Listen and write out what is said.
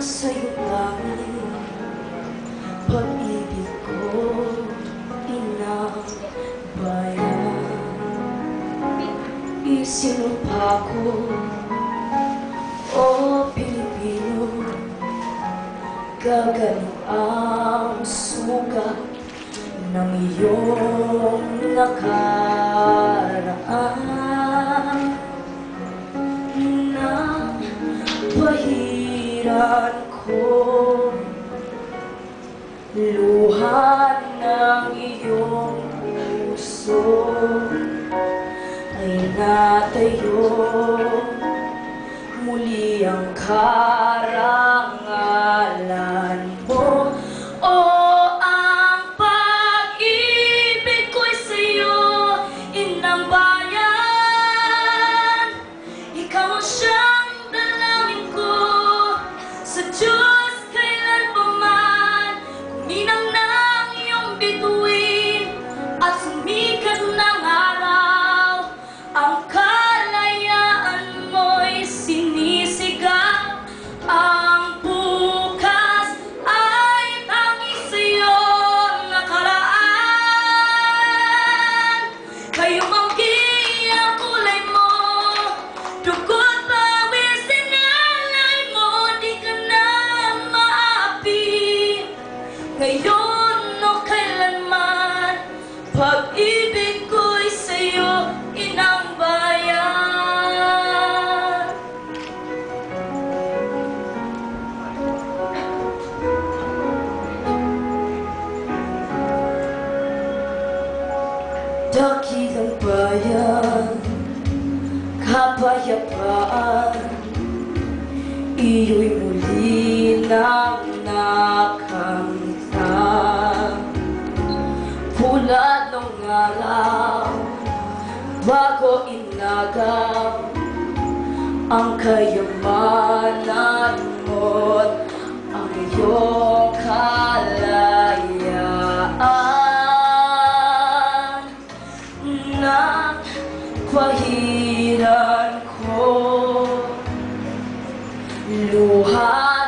sa'yo tanging pag-ibig ko, inang bayan. Isinumpa ko, o Pilipino, gagaling ang sugat ng iyong nakaraan. Nang pahiran ko luha ng iyong puso, ay natayo muli ang karangalan mo. O ang pag-ibig ko'y sa'yo, inang bayan. Ikaw ang siyang dalangin ko sa Diyos kailan pa man. Kuminang ng iyong bituin at sumikat ng araw, ang kalayaan mo'y sinisigaw. Ang bukas ay tanging sa'yo nakaraan. Kayo mang ang kulay mo, dugo't pawis ang alay mo, di ka na maapi. Ngayon o kailanman, pag-ibig ko'y sa'yo, inang bayan. Dakilang bayan, kapayapaan, iyo'y muli nang nakamta. Pula ng araw, bago inagaw ang kayamanan mo't ang iyong kalayaan. Nang pahiran ko luha